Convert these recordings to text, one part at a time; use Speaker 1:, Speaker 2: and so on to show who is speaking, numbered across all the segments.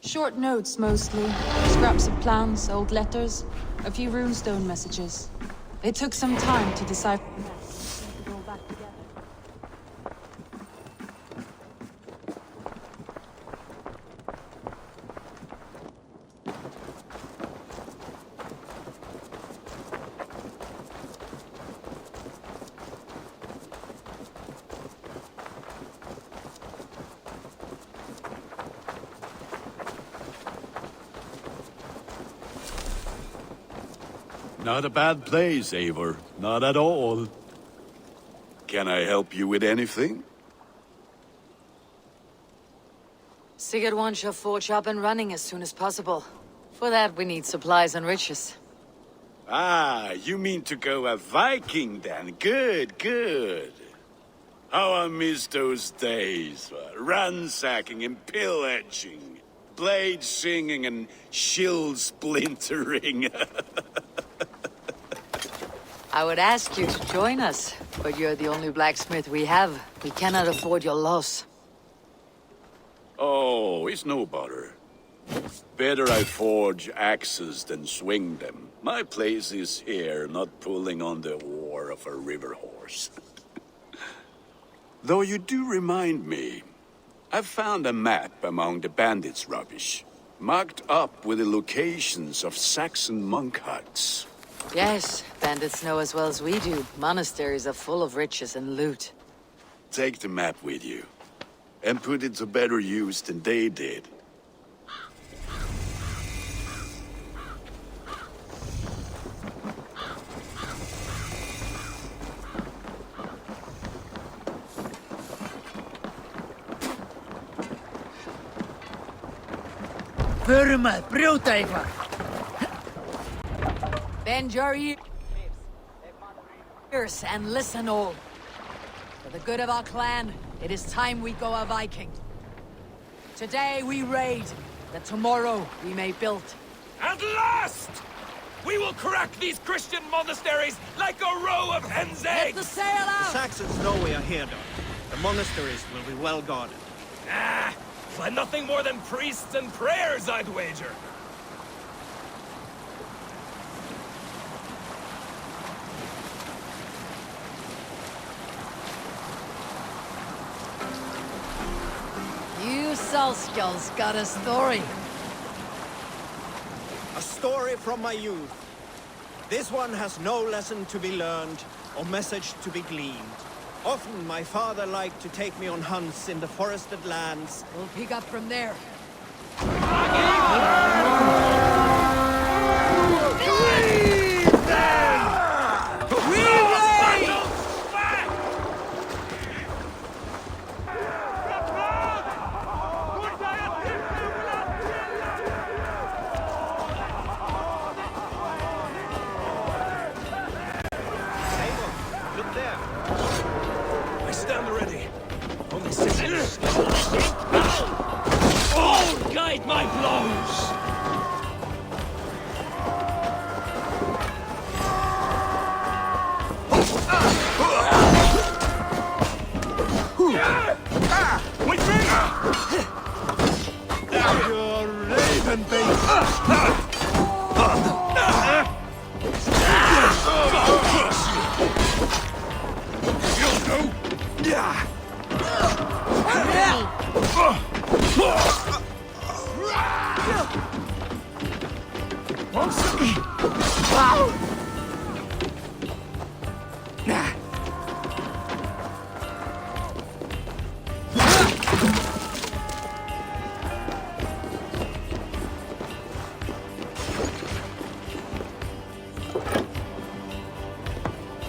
Speaker 1: Short notes, mostly. Scraps of plans, old letters, a few runestone messages. They took some time to decipher.
Speaker 2: Not a bad place, Eivor. Not at all. Can I help you with anything?
Speaker 3: Sigurd wants your forge up and running as soon as possible. For that, we need supplies and riches.
Speaker 2: Ah, you mean to go a Viking then? Good, good. How I miss those days. Ransacking and pillaging. Blade singing and shield splintering.
Speaker 3: I would ask you to join us, but you're the only blacksmith we have. We cannot afford your loss.
Speaker 2: Oh, it's no bother. Better I forge axes than swing them. My place is here, not pulling on the oar of a river horse. Though you do remind me, I found a map among the bandits' rubbish, marked up with the locations of Saxon monk huts.
Speaker 3: Yes, bandits know as well as we do. Monasteries are full of riches and loot.
Speaker 2: Take the map with you, and put it to better use than they did.
Speaker 4: Förum að brjóta eitthvað!
Speaker 3: Bend your ears and listen all. For the good of our clan, it is time we go a Viking. Today we raid, that tomorrow we may build.
Speaker 5: At last! We will crack these Christian monasteries like a row of hen's
Speaker 3: Let
Speaker 5: eggs!
Speaker 3: the sail out!
Speaker 4: The Saxons know we are here, though. The monasteries will be well guarded.
Speaker 5: Ah, by nothing more than priests and prayers, I'd wager.
Speaker 3: You Salskulls got a story.
Speaker 4: A story from my youth. This one has no lesson to be learned or message to be gleaned. Often my father liked to take me on hunts in the forested lands.
Speaker 3: We'll pick up from there.
Speaker 4: Look there.
Speaker 5: I stand ready. Only 6 minutes. Oh, guide my blows! With me!
Speaker 4: You're raven bait.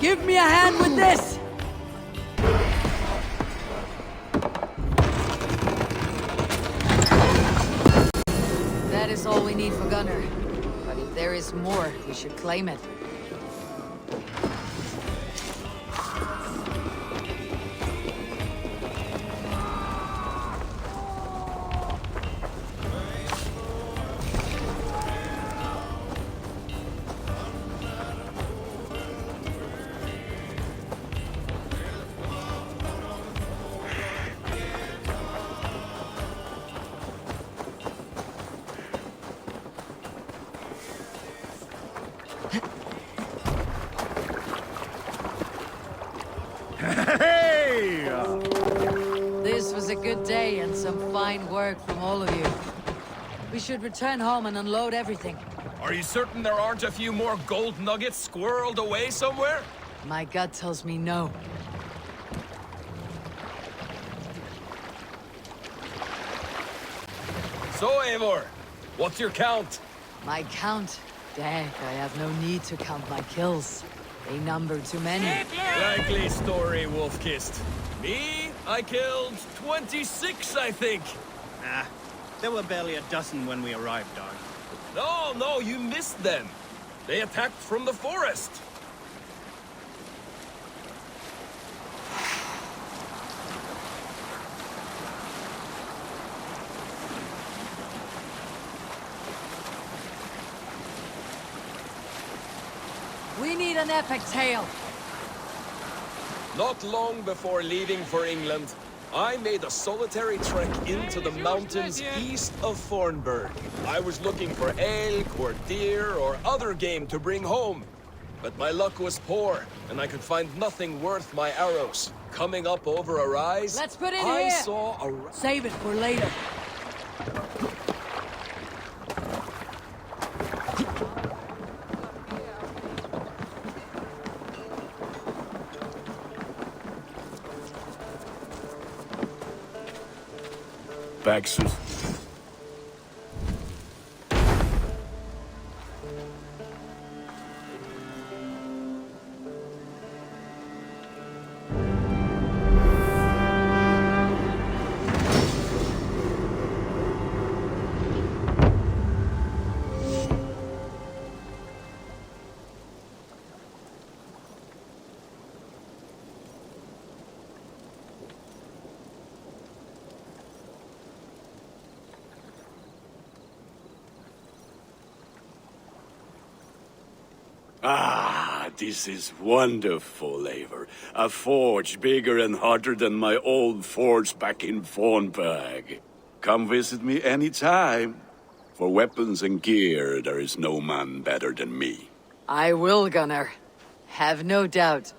Speaker 3: Give me a hand with this! That is all we need for Gunnar. But if there is more, we should claim it. day and some fine work from all of you. We should return home and unload everything.
Speaker 5: Are you certain there aren't a few more gold nuggets squirreled away somewhere?
Speaker 3: My gut tells me no.
Speaker 5: So, Eivor, what's your count?
Speaker 3: My count? Dag, I have no need to count my kills. They number too many.
Speaker 5: Likely story, Wolf-Kissed. Me? I killed 26, I think.
Speaker 4: Nah, there were barely a dozen when we arrived, Dark.
Speaker 5: No, you missed them. They attacked from the forest.
Speaker 3: We need an epic tale.
Speaker 5: Not long before leaving for England, I made a solitary trek into the mountains east of Fornburg. I was looking for elk or deer or other game to bring home. But my luck was poor, and I could find nothing worth my arrows. Coming up over a rise,
Speaker 3: Let's put it
Speaker 5: I
Speaker 3: here.
Speaker 5: saw a...
Speaker 3: Save it for later.
Speaker 2: Baxus. Ah, this is wonderful, Eivor. A forge bigger and hotter than my old forge back in Fornburg. Come visit me anytime. For weapons and gear, there is no man better than me.
Speaker 3: I will, Gunnar. Have no doubt.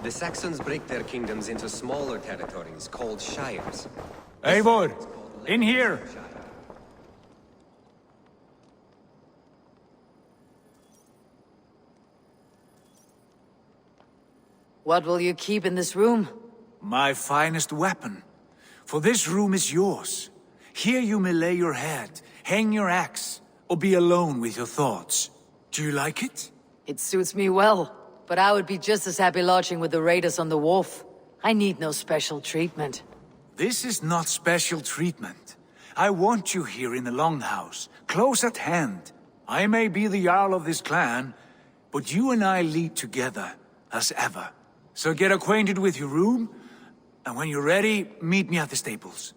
Speaker 6: The Saxons break their kingdoms into smaller territories called shires.
Speaker 7: Eivor, in here!
Speaker 3: What will you keep in this room?
Speaker 7: My finest weapon. For this room is yours. Here you may lay your head, hang your axe, or be alone with your thoughts. Do you like it?
Speaker 3: It suits me well, but I would be just as happy lodging with the raiders on the wharf. I need no special treatment.
Speaker 7: This is not special treatment. I want you here in the Longhouse, close at hand. I may be the Jarl of this clan, but you and I lead together, as ever. So get acquainted with your room, and when you're ready, meet me at the stables.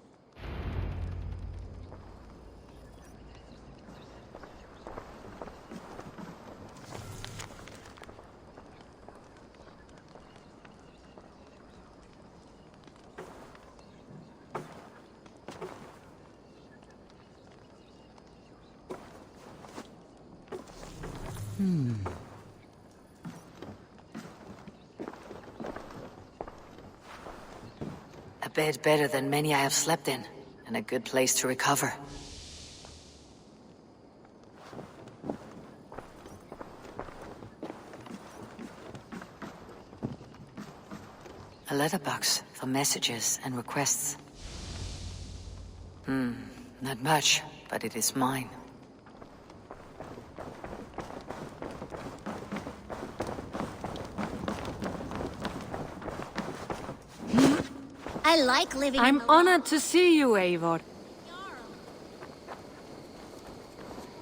Speaker 3: A bed better than many I have slept in, and a good place to recover. A letterbox for messages and requests. Not much, but it is mine.
Speaker 8: I like living in
Speaker 9: I'm
Speaker 8: the
Speaker 9: honored to see you, Eivor.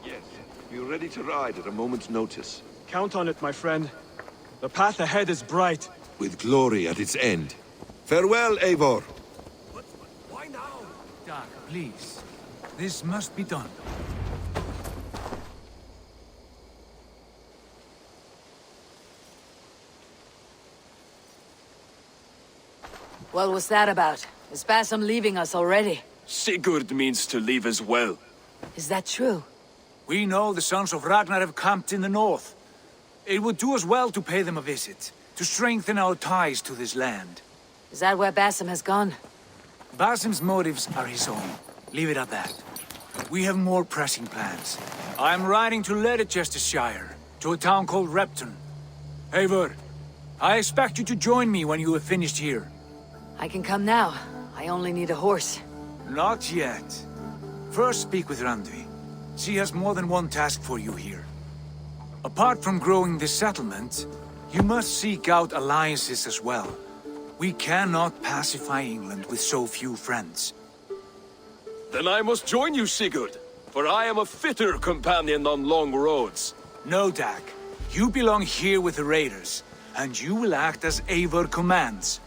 Speaker 10: Yes, we're ready to ride at a moment's notice.
Speaker 11: Count on it, my friend. The path ahead is bright.
Speaker 10: With glory at its end. Farewell, Eivor.
Speaker 5: Why now?
Speaker 7: Dark, please. This must be done.
Speaker 3: What was that about? Is Bassam leaving us already?
Speaker 5: Sigurd means to leave as well.
Speaker 3: Is that true?
Speaker 7: We know the sons of Ragnar have camped in the north. It would do us well to pay them a visit, to strengthen our ties to this land.
Speaker 3: Is that where Bassam has gone?
Speaker 7: Basim's motives are his own. Leave it at that. We have more pressing plans. I'm riding to Leicestershire, to a town called Repton. Eivor, I expect you to join me when you have finished here.
Speaker 3: I can come now. I only need a horse.
Speaker 7: Not yet. First speak with Randvi. She has more than one task for you here. Apart from growing this settlement, you must seek out alliances as well. We cannot pacify England with so few friends.
Speaker 5: Then I must join you, Sigurd, for I am a fitter companion on long roads.
Speaker 7: No, Dak. You belong here with the raiders, and you will act as Eivor commands.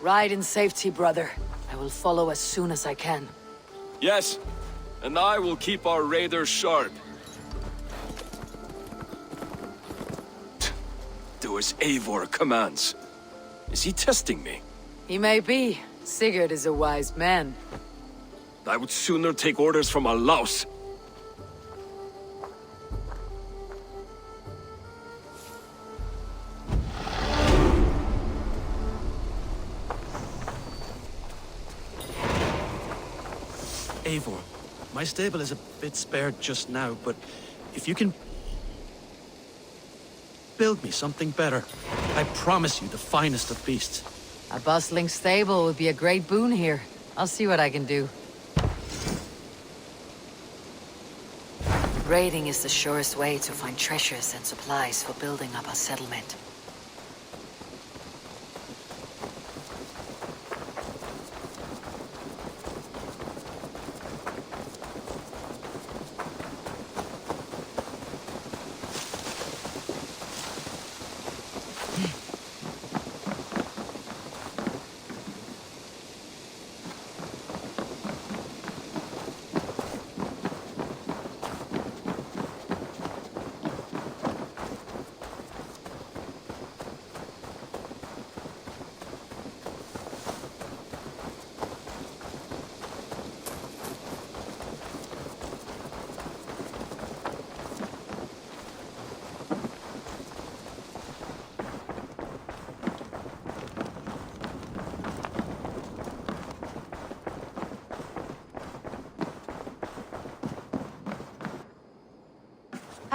Speaker 3: Ride in safety, brother. I will follow as soon as I can.
Speaker 5: Yes, and I will keep our raiders sharp. Do as Eivor commands. Is he testing me?
Speaker 3: He may be. Sigurd is a wise man.
Speaker 5: I would sooner take orders from a louse.
Speaker 4: Eivor, my stable is a bit spared just now, but if you can build me something better, I promise you the finest of beasts.
Speaker 3: A bustling stable would be a great boon here. I'll see what I can do. Raiding is the surest way to find treasures and supplies for building up our settlement.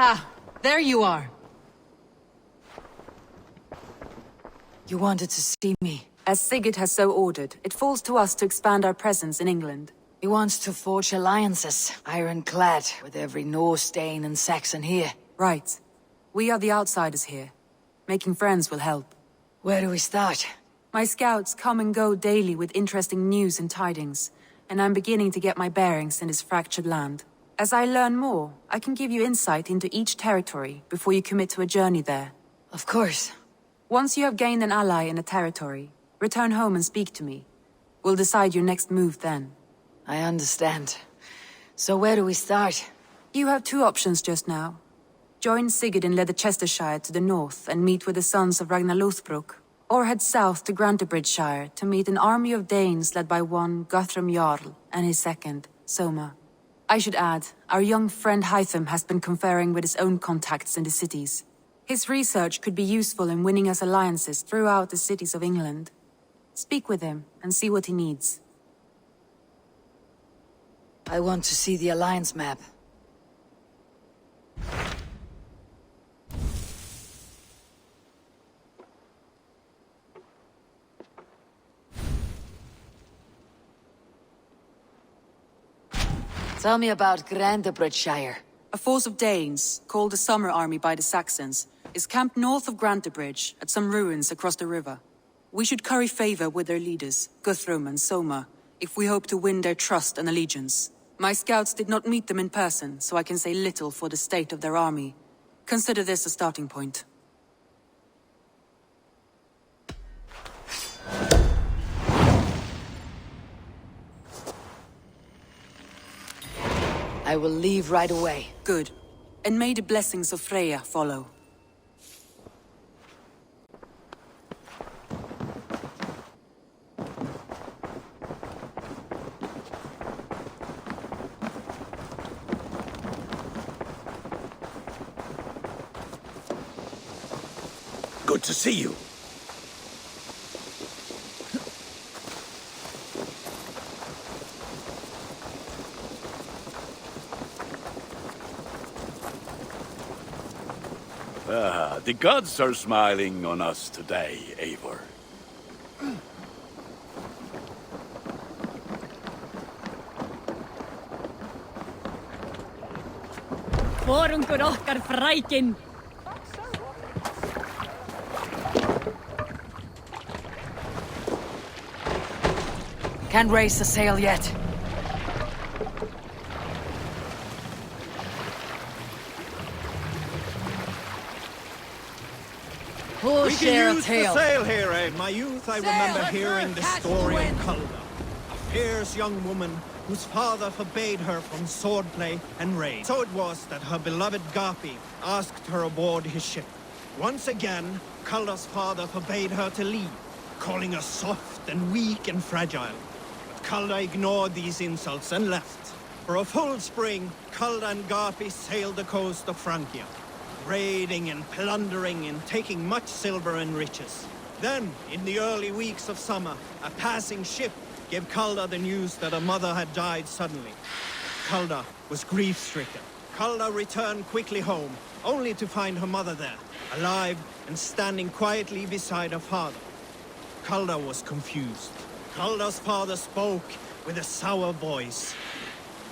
Speaker 3: Ah, there you are. You wanted to see me.
Speaker 1: As Sigurd has so ordered, it falls to us to expand our presence in England.
Speaker 3: He wants to forge alliances, ironclad, with every Norse, Dane, and Saxon here.
Speaker 1: Right. We are the outsiders here. Making friends will help.
Speaker 3: Where do we start?
Speaker 1: My scouts come and go daily with interesting news and tidings, and I'm beginning to get my bearings in this fractured land. As I learn more, I can give you insight into each territory before you commit to a journey there.
Speaker 3: Of course.
Speaker 1: Once you have gained an ally in a territory, return home and speak to me. We'll decide your next move then.
Speaker 3: I understand. So where do we start?
Speaker 1: You have two options just now. Join Sigurd in Leicestershire to the north and meet with the sons of Ragnar Lothbrok, or head south to Grantebridgeshire to meet an army of Danes led by one Guthrum Jarl and his second, Soma. I should add, our young friend Hytham has been conferring with his own contacts in the cities. His research could be useful in winning us alliances throughout the cities of England. Speak with him and see what he needs.
Speaker 3: I want to see the alliance map. Tell me about Grantebridgeshire.
Speaker 1: A force of Danes, called the Summer Army by the Saxons, is camped north of Grantebridge at some ruins across the river. We should curry favor with their leaders, Guthrum and Soma, if we hope to win their trust and allegiance. My scouts did not meet them in person, so I can say little for the state of their army. Consider this a starting point.
Speaker 3: I will leave right away.
Speaker 1: Good. And may the blessings of Freya follow.
Speaker 2: Good to see you. The gods are smiling on us today, Eivor.
Speaker 8: Forungur okkar frækin.
Speaker 3: Can't raise the sail yet. Who'll
Speaker 4: We
Speaker 3: share
Speaker 4: can
Speaker 3: a
Speaker 4: use the
Speaker 3: tale?
Speaker 4: sail here, eh? My youth, I remember hearing the
Speaker 3: catch the
Speaker 4: story of
Speaker 3: wind.
Speaker 4: Kalda, a fierce young woman whose father forbade her from swordplay and raid. So it was that her beloved Garpi asked her aboard his ship. Once again, Kalda's father forbade her to leave, calling her soft and weak and fragile. But Kalda ignored these insults and left. For a full spring, Kalda and Garpi sailed the coast of Francia, raiding and plundering and taking much silver and riches. Then, in the early weeks of summer, a passing ship gave Kalda the news that her mother had died suddenly. Kalda was grief-stricken. Kalda returned quickly home, only to find her mother there, alive and standing quietly beside her father. Kalda was confused. Kalda's father spoke with a sour voice.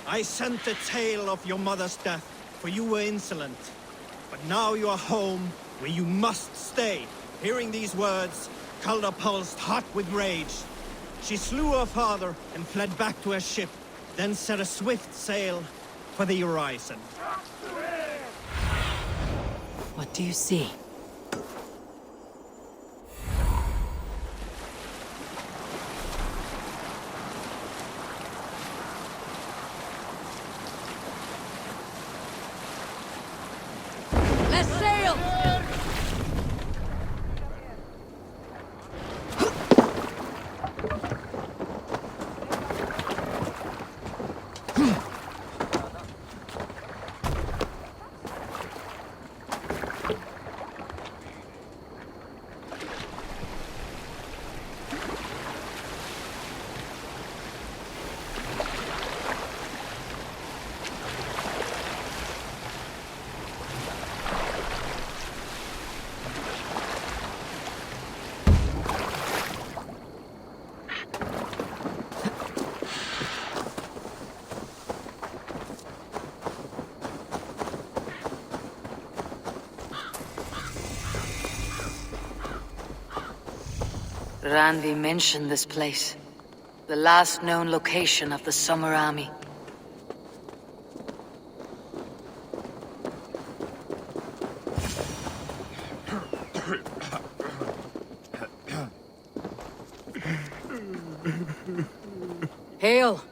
Speaker 4: I sent the tale of your mother's death, for you were insolent. But now you are home, where you must stay. Hearing these words, Kalda pulsed hot with rage. She slew her father and fled back to her ship, then set a swift sail for the horizon.
Speaker 3: What do you see? Let's sail! Randi mentioned this place. The last known location of the Summer Army. Hail!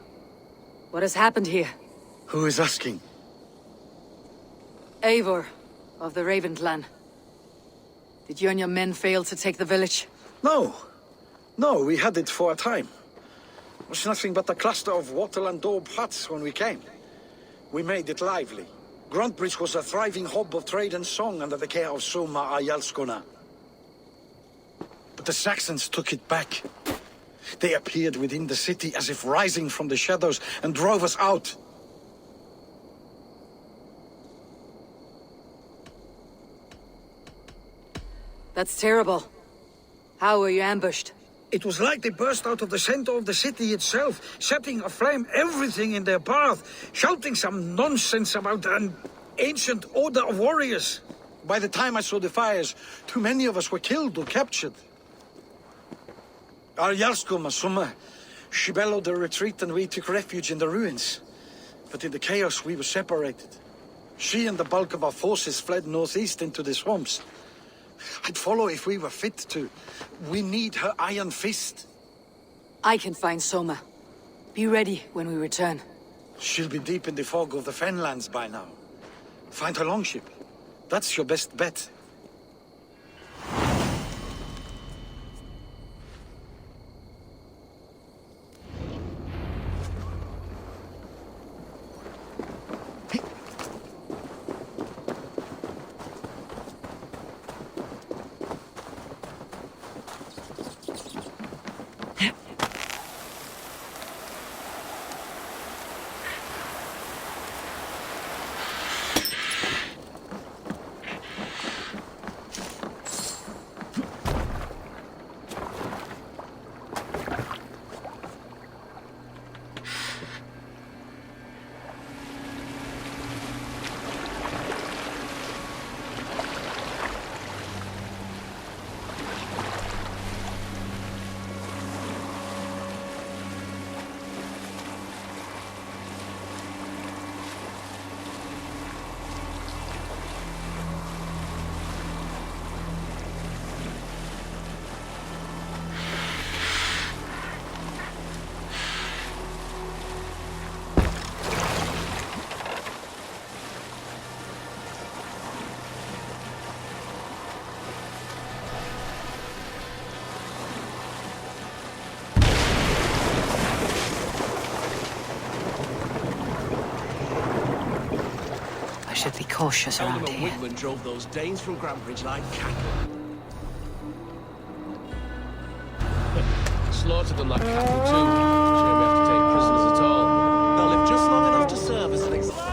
Speaker 3: What has happened here?
Speaker 9: Who is asking?
Speaker 3: Eivor, of the Raven clan. Did you and your men fail to take the village?
Speaker 9: No. No, we had it for a time. It was nothing but a cluster of wattle and daub huts when we came. We made it lively. Gruntbridge was a thriving hub of trade and song under the care of Soma Ayalskona. But the Saxons took it back. They appeared within the city as if rising from the shadows and drove us out.
Speaker 3: That's terrible. How were you ambushed?
Speaker 9: It was like they burst out of the center of the city itself, setting aflame everything in their path, shouting some nonsense about an ancient order of warriors. By the time I saw the fires, too many of us were killed or captured. Our Jarlskoma, Summa, she bellowed a retreat and we took refuge in the ruins. But in the chaos we were separated. She and the bulk of our forces fled northeast into the swamps. I'd follow if we were fit to. We need her iron fist.
Speaker 3: I can find Soma. Be ready when we return.
Speaker 9: She'll be deep in the fog of the Fenlands by now. Find her longship. That's your best bet.
Speaker 3: cautious around
Speaker 5: Alderman
Speaker 3: here.
Speaker 5: Wigman drove those Danes from Grantbridge like cattle. Slaughtered them like cattle too. Shame we have to take prisoners at all. They'll live just long enough to serve as an example.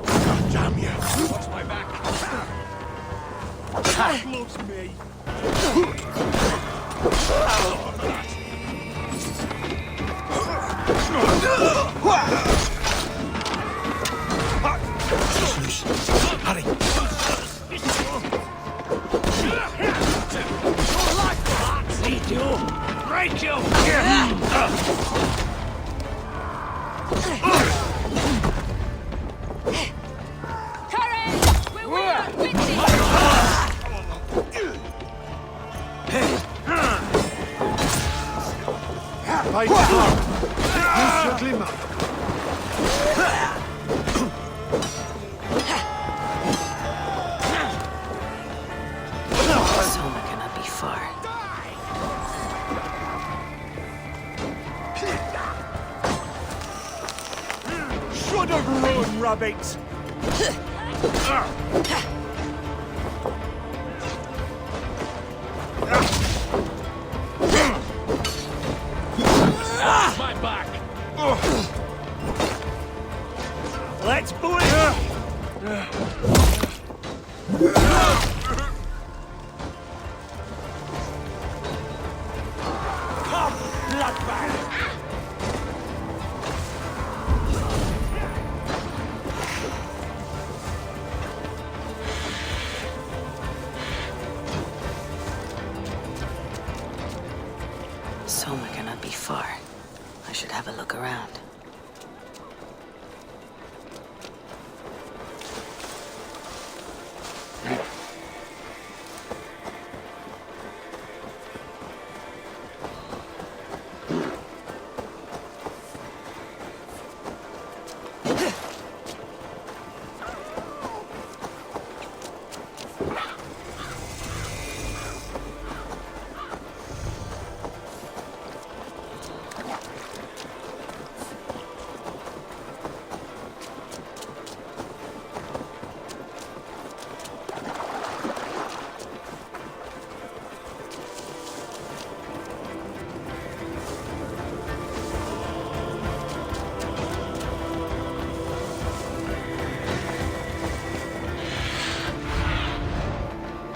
Speaker 2: God damn you!
Speaker 5: Watch my back.
Speaker 2: God loves me!
Speaker 7: Hurry!
Speaker 2: Eat you! Break you!
Speaker 8: Courage! We are witty!
Speaker 9: By God! Mr. Glimmer!
Speaker 3: Soma cannot be far.
Speaker 2: Should have run, rabbits!
Speaker 5: My back.
Speaker 2: Let's bully! Come, bloodbag!
Speaker 3: Soma cannot be far. I should have a look around.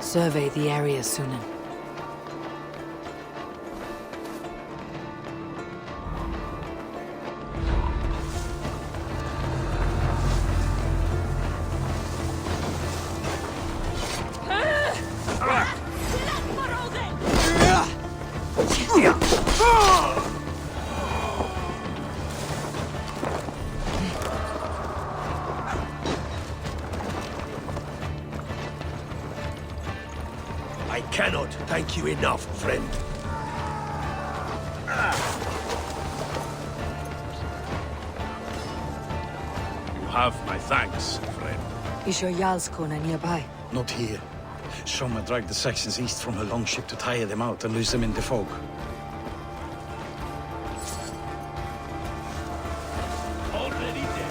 Speaker 3: Survey the area, Sunan.
Speaker 2: I cannot thank you enough, friend. You have my thanks, friend.
Speaker 3: Is your Jarlskona nearby?
Speaker 9: Not here. Soma dragged the Saxons east from her longship to tire them out and lose them in the fog.
Speaker 2: Already dead.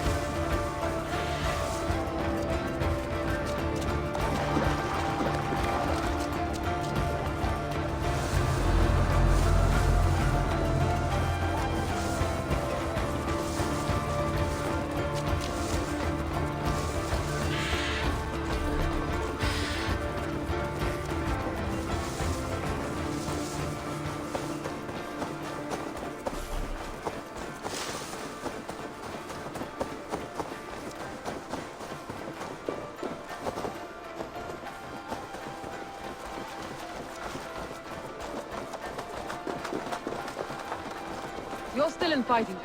Speaker 1: You're still in fighting.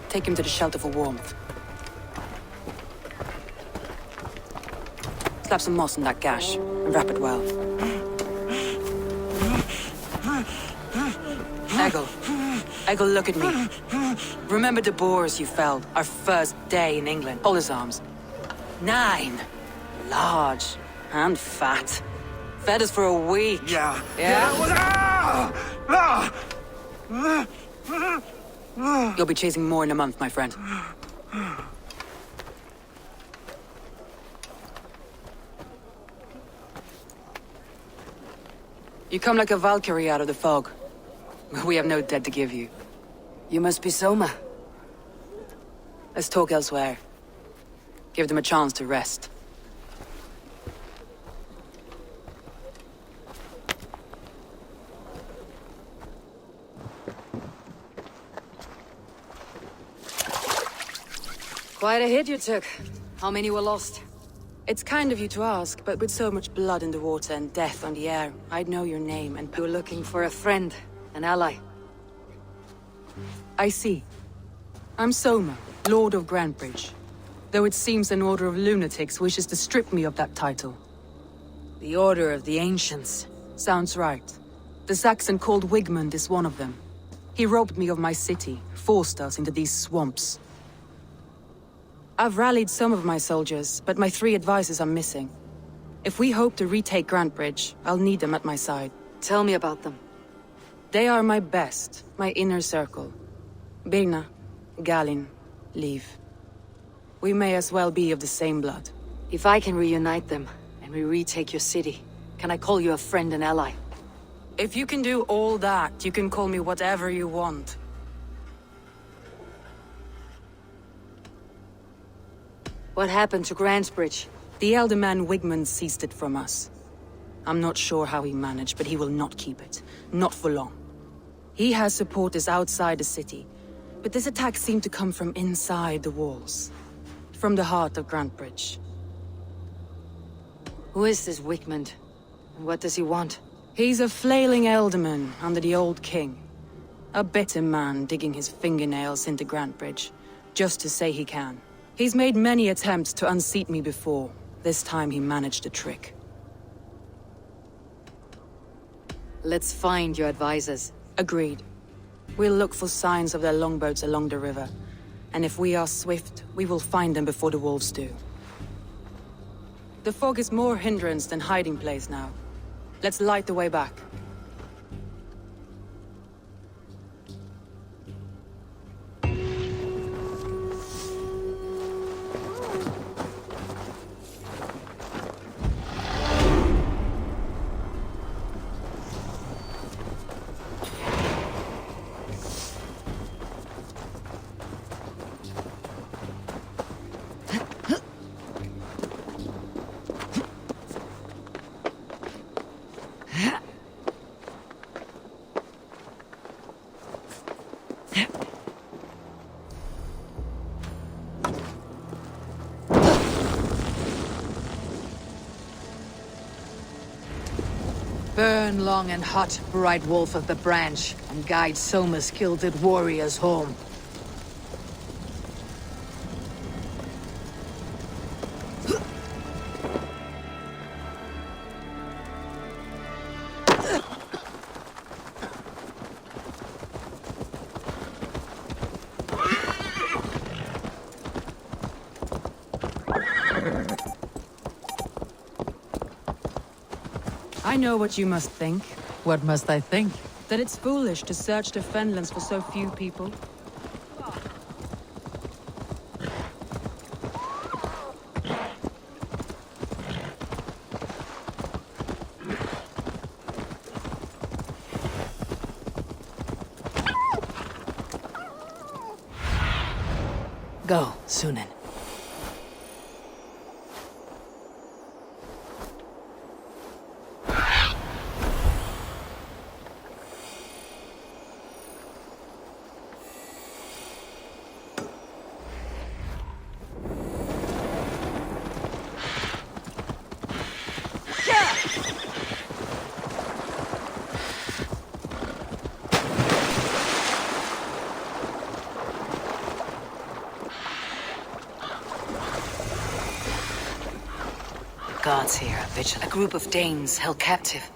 Speaker 1: Take him to the shelter for warmth. Slap some moss on that gash and wrap it well. Eggle, look at me. Remember the boars you felled our first day in England? Hold his arms. 9. Large and fat. Fed us for a week.
Speaker 9: Yeah.
Speaker 1: Yeah? You'll be chasing more in a month, my friend. You come like a Valkyrie out of the fog. We have no debt to give you. You must be Soma. Let's talk elsewhere. Give them a chance to rest. Quite a hit you took. How many were lost? It's kind of you to ask, but with so much blood in the water and death on the air, I'd know your name and...
Speaker 3: You're looking for a friend, an ally.
Speaker 1: I see. I'm Soma, Lord of Grantebridge. Though it seems an order of lunatics wishes to strip me of that title.
Speaker 3: The Order of the Ancients.
Speaker 1: Sounds right. The Saxon called Wigmund is one of them. He robbed me of my city, forced us into these swamps. I've rallied some of my soldiers, but my 3 advisors are missing. If we hope to retake Grantebridge, I'll need them at my side.
Speaker 3: Tell me about them.
Speaker 1: They are my best, my inner circle. Birna, Galin, Liv. We may as well be of the same blood.
Speaker 3: If I can reunite them, and we retake your city, can I call you a friend and ally?
Speaker 1: If you can do all that, you can call me whatever you want.
Speaker 3: What happened to Grantebridge?
Speaker 1: The elder man Wigmund seized it from us. I'm not sure how he managed, but he will not keep it. Not for long. He has supporters outside the city, but this attack seemed to come from inside the walls. From the heart of Grantebridge.
Speaker 3: Who is this Wigmund? And what does he want?
Speaker 1: He's a flailing elderman under the old king. A bitter man digging his fingernails into Grantebridge, just to say he can. He's made many attempts to unseat me before. This time he managed a trick.
Speaker 3: Let's find your advisors.
Speaker 1: Agreed. We'll look for signs of their longboats along the river. And if we are swift, we will find them before the wolves do. The fog is more hindrance than hiding place now. Let's light the way back.
Speaker 3: Burn long and hot, bright wolf of the branch, and guide Soma's gilded warriors home.
Speaker 1: I know what you must think.
Speaker 3: What must I think?
Speaker 1: That it's foolish to search the Fenlands for so few people.
Speaker 3: Go, Sunan. Guards here are vigilant. A group of Danes held captive.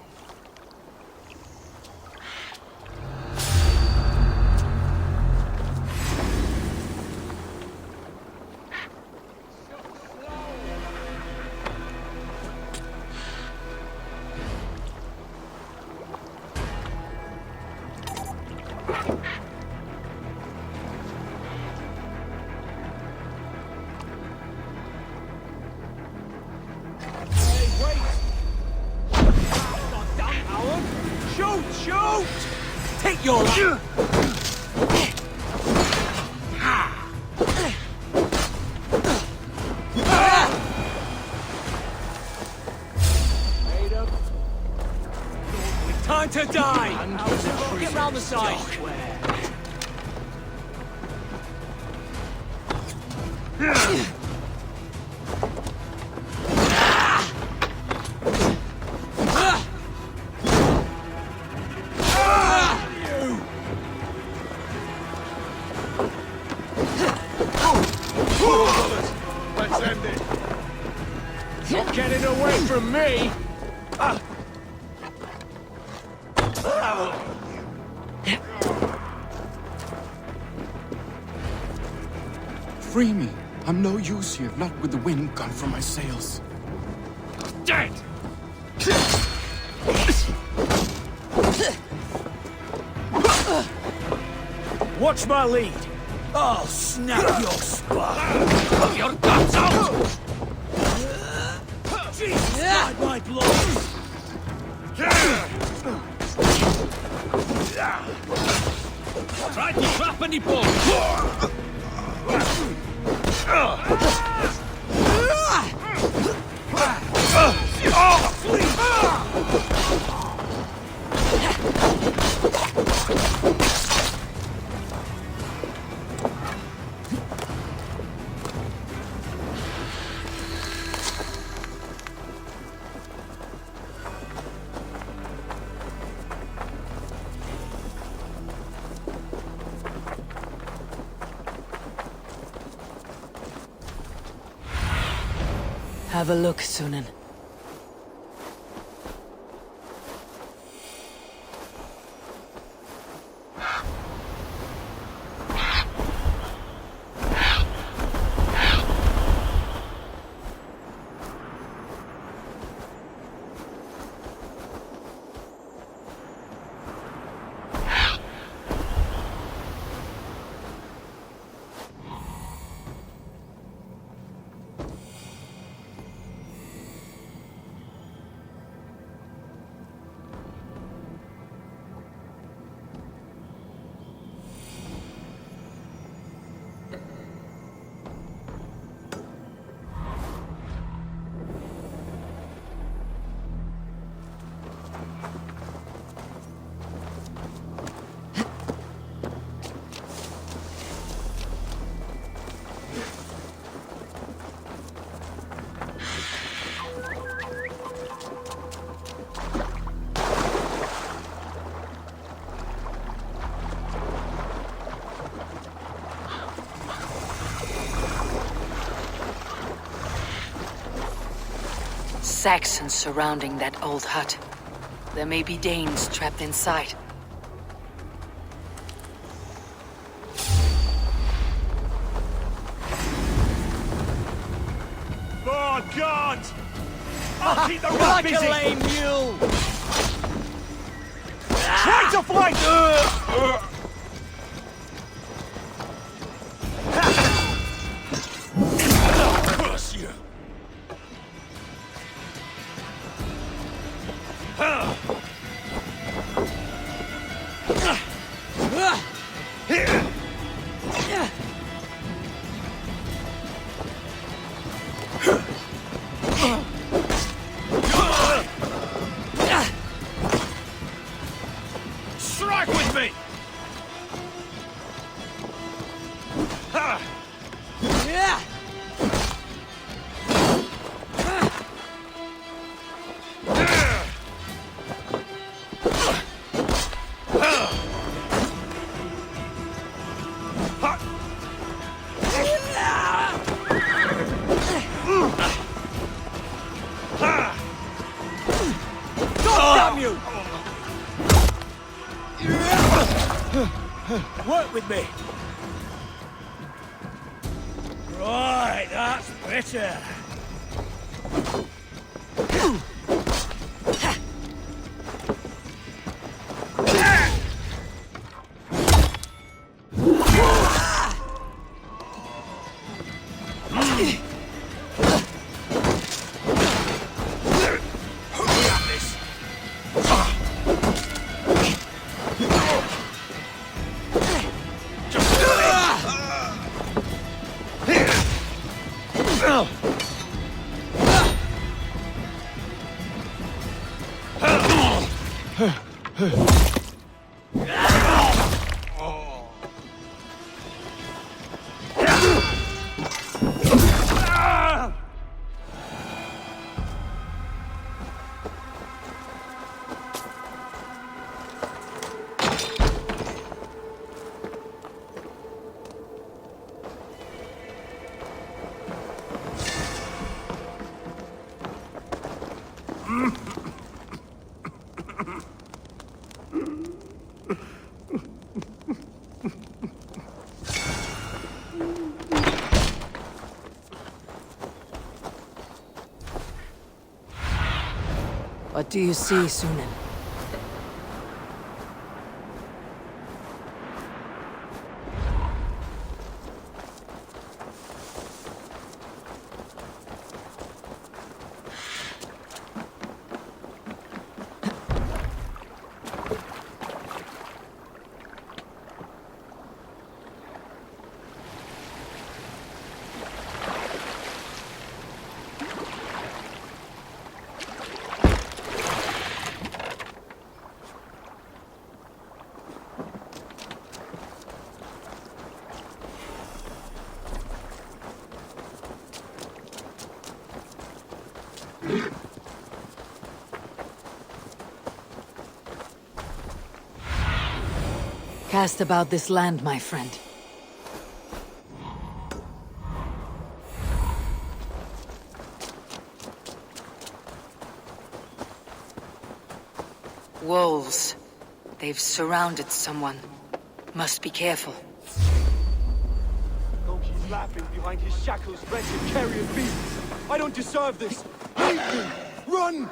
Speaker 7: your...
Speaker 11: Time to die!
Speaker 3: Get round the side.
Speaker 2: Let's end it.
Speaker 11: Not getting away from me!
Speaker 12: Free me. I'm no use here, not with the wind gone from my sails.
Speaker 11: Dead! Watch my lead!
Speaker 7: I'll snap your spine!
Speaker 11: Your guts out!
Speaker 7: Jesus, guide my blows!
Speaker 11: Try to trap any ball!
Speaker 3: Have a look, Sunan. Saxons surrounding that old hut. There may be Danes trapped inside.
Speaker 11: Oh, God! I'll keep the rat busy!
Speaker 3: Like a lame mule!
Speaker 11: Try to flank!
Speaker 2: Curse you!
Speaker 11: Strike with me!
Speaker 3: Yeah!
Speaker 11: Damn you! Work with me! Right, that's better!
Speaker 3: What do you see, Sunan? Cast about this land, my friend.
Speaker 1: Wolves. They've surrounded someone. Must be careful.
Speaker 11: Though he's laughing behind his shackles, wretched carrion beasts. I don't deserve this. Leave me! Run!